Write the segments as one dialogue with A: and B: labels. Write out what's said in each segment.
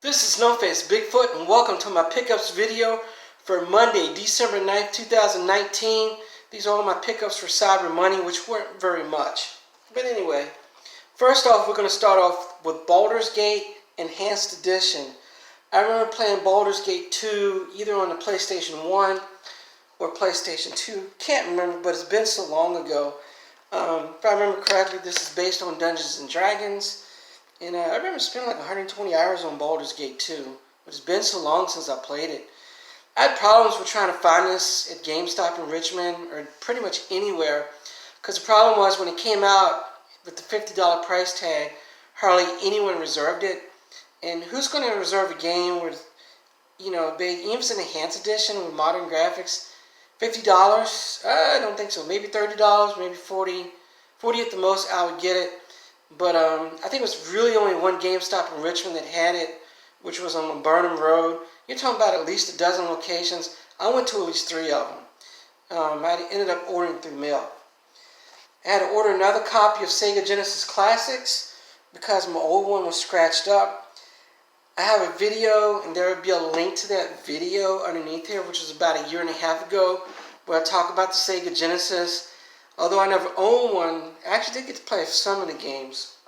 A: This is Snowface Bigfoot and welcome to my pickups video for Monday, December 9th, 2019. These are all my pickups for Cyber Money, which weren't very much. But anyway, first off, we're going to start off with Baldur's Gate Enhanced Edition. I remember playing Baldur's Gate 2 either on the PlayStation 1 or PlayStation 2. Can't remember, but it's been so long ago. If I remember correctly, this is based on Dungeons & Dragons. And I remember spending like 120 hours on Baldur's Gate 2. But it's been so long since I played it. I had problems with trying to find this at GameStop in Richmond or pretty much anywhere. Because the problem was when it came out with the $50 price tag, hardly anyone reserved it. And who's going to reserve a game with, even if it's an enhanced edition with modern graphics, $50? I don't think so. Maybe $30, maybe $40. $40 at the most, I would get it. But I think it was really only one GameStop in Richmond that had it, which was on Burnham Road. You're talking about at least a dozen locations. I went to at least 3 of them. I ended up ordering through mail. I had to order another copy of Sega Genesis Classics because my old one was scratched up. I have a video, and there will be a link to that video underneath here, which was about 1.5 years ago, where I talk about the Sega Genesis. Although I never owned one, I actually did get to play some of the games.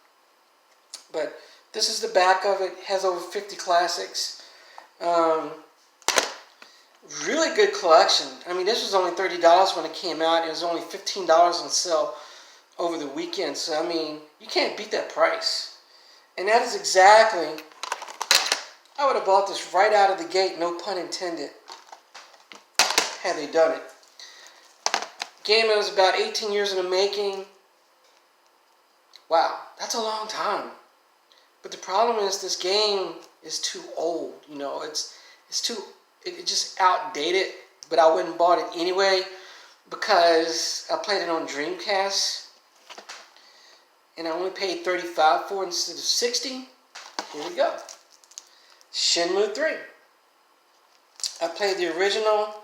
A: But this is the back of it. It has over 50 classics. Really good collection. I mean, this was only $30 when it came out. It was only $15 on sale over the weekend. So, I mean, you can't beat that price. And that is exactly... I would have bought this right out of the gate, no pun intended, had they done it. Game that was about 18 years in the making. Wow, that's a long time. But the problem is this game is too old. It's just outdated. But I wouldn't bought it anyway because I played it on Dreamcast, and I only paid $35 for it instead of $60. Here we go. Shenmue 3. I played the original.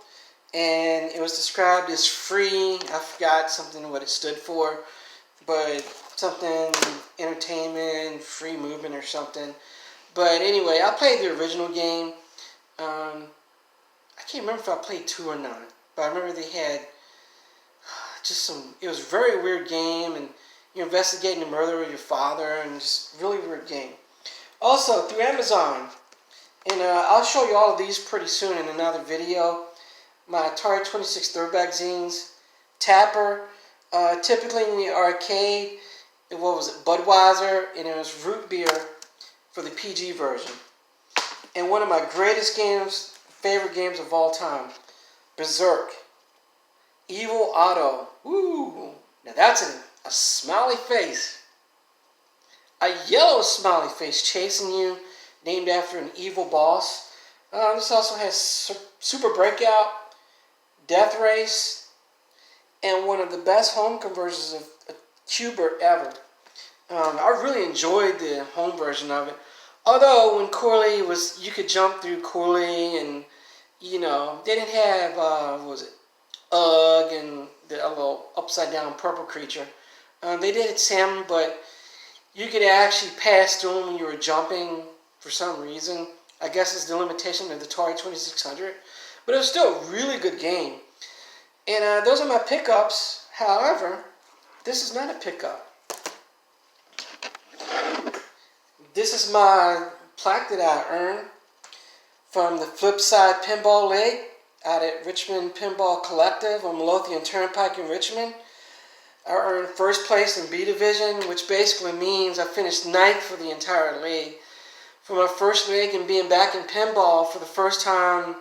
A: And it was described as free. I forgot something what it stood for, but something entertainment, free movement or something. But anyway, I played the original game. I can't remember if I played 2 or not, but I remember they had just some. It was a very weird game, and you're investigating the murder of your father, and just really weird game. Also through Amazon, and I'll show you all of these pretty soon in another video. My Atari 26 throwback zines, Tapper, typically in the arcade, what was it, Budweiser, and it was root beer for the PG version. And one of my greatest games, favorite games of all time, Berserk, Evil Otto. Ooh, now that's a smiley face, a yellow smiley face chasing you, named after an evil boss. This also has Super Breakout, Death Race, and one of the best home conversions of Cubert ever. I really enjoyed the home version of it. Although when Corley was, you could jump through Corley, and they didn't have what was it, Ugg and the little upside down purple creature. They did Sam, but you could actually pass through them when you were jumping for some reason. I guess it's the limitation of the Atari 2600. But it was still a really good game. And those are my pickups. However, this is not a pickup. This is my plaque that I earned from the Flipside Pinball League out at Richmond Pinball Collective on Midlothian Turnpike in Richmond. I earned first place in B Division, which basically means I finished 9th for the entire league. For my first league and being back in pinball for the first time,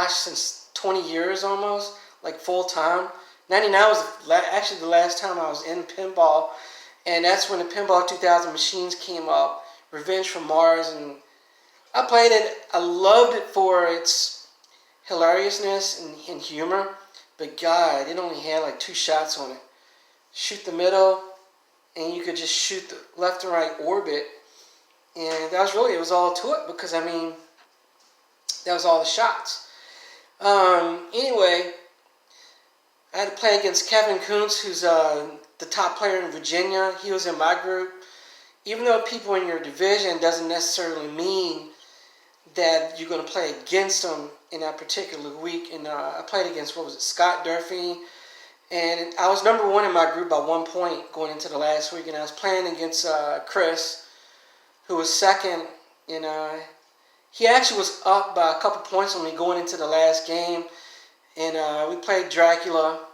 A: since 20 years almost, like full time. 99 was actually the last time I was in pinball, and that's when the Pinball 2000 machines came up, Revenge from Mars, and I played it. I loved it for its hilariousness and humor, but God, it only had like 2 shots on it. Shoot the middle, and you could just shoot the left and right orbit, and that was really, it was all to it, because that was all the shots. Anyway, I had to play against Kevin Kuntz, who's the top player in Virginia. He was in my group, even though people in your division doesn't necessarily mean that you're going to play against them in that particular week. And I played against, what was it, Scott Durfee. And I was number one in my group by 1 point going into the last week. And I was playing against Chris, who was second. And he actually was up by a couple points on me going into the last game. And we played Dracula.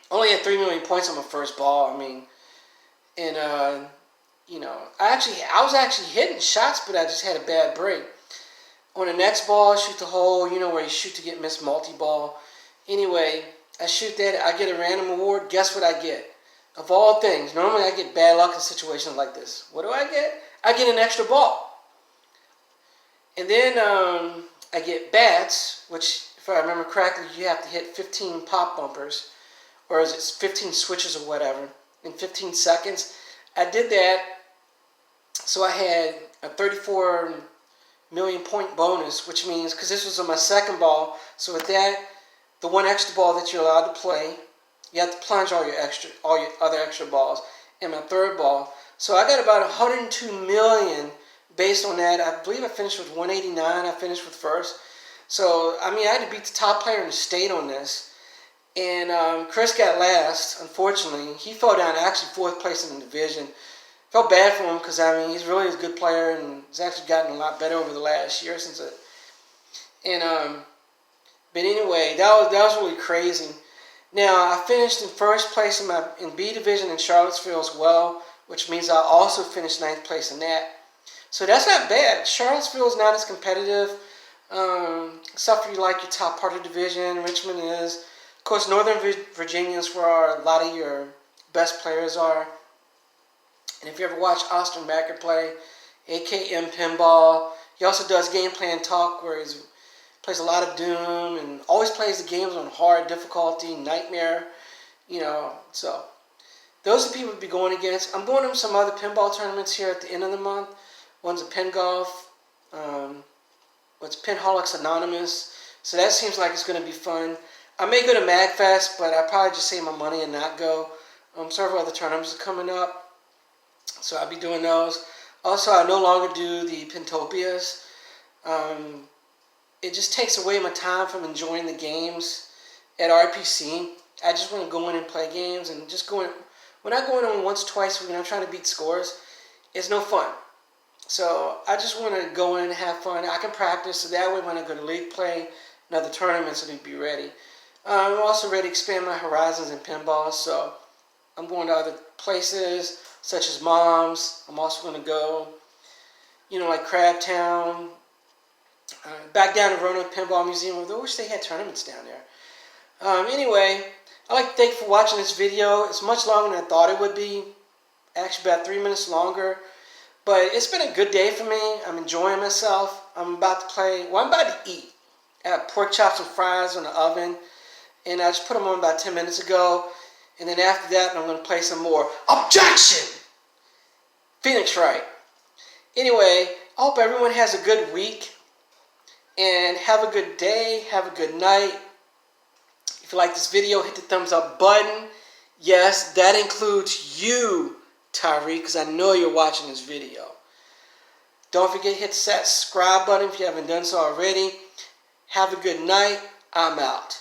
A: Only had 3 million points on my first ball. I mean, and I was actually hitting shots, but I just had a bad break. On the next ball, I shoot the hole, where you shoot to get missed multi-ball. Anyway, I shoot that, I get a random award. Guess what I get? Of all things, normally I get bad luck in situations like this. What do I get? I get an extra ball. And then I get bats, which, if I remember correctly, you have to hit 15 pop bumpers, or is it 15 switches or whatever, in 15 seconds. I did that, so I had a 34 million point bonus, which means, because this was on my second ball, so with that, the one extra ball that you're allowed to play, you have to plunge all your other extra balls in my third ball. So I got about 102 million based on that. I believe I finished with 189. I finished with first. So, I mean, I had to beat the top player in the state on this. And Chris got last, unfortunately. He fell down to actually fourth place in the division. Felt bad for him because, I mean, he's really a good player and he's actually gotten a lot better over the last year since it. And, but anyway, that was really crazy. Now, I finished in first place in B division in Charlottesville as well, which means I also finished ninth place in that. So that's not bad. Charlottesville is not as competitive, except for you like your top part of the division. Richmond is. Of course, Northern Virginia is where a lot of your best players are. And if you ever watch Austin Macker play, AKM Pinball, he also does Game Plan Talk, where he plays a lot of Doom and always plays the games on hard difficulty, Nightmare, So those are the people to be going against. I'm going to some other pinball tournaments here at the end of the month. One's a Pin Golf. What's Pinholics Anonymous. So that seems like it's going to be fun. I may go to MagFest, but I'll probably just save my money and not go. Several other tournaments are coming up. So I'll be doing those. Also, I no longer do the Pintopias. It just takes away my time from enjoying the games at RPC. I just want to go in and play games and just go in. When I go in on once, twice a week and I'm trying to beat scores, it's no fun. So I just want to go in and have fun. I can practice, so that way when I go to league play and other tournaments, I'll be ready. I'm also ready to expand my horizons in pinball, so I'm going to other places, such as Mom's. I'm also going to go, like Crabtown, back down to Roanoke Pinball Museum. I wish they had tournaments down there. Anyway, I'd like to thank you for watching this video. It's much longer than I thought it would be. Actually, about 3 minutes longer. But it's been a good day for me. I'm enjoying myself. I'm about to eat. I have pork chops and fries in the oven. And I just put them on about 10 minutes ago. And then after that, I'm going to play some more Objection! Phoenix Wright. Anyway, I hope everyone has a good week. And have a good day. Have a good night. If you like this video, hit the thumbs up button. Yes, that includes you, Tyree, because I know you're watching this video. Don't forget to hit that subscribe button if you haven't done so already. Have a good night. I'm out.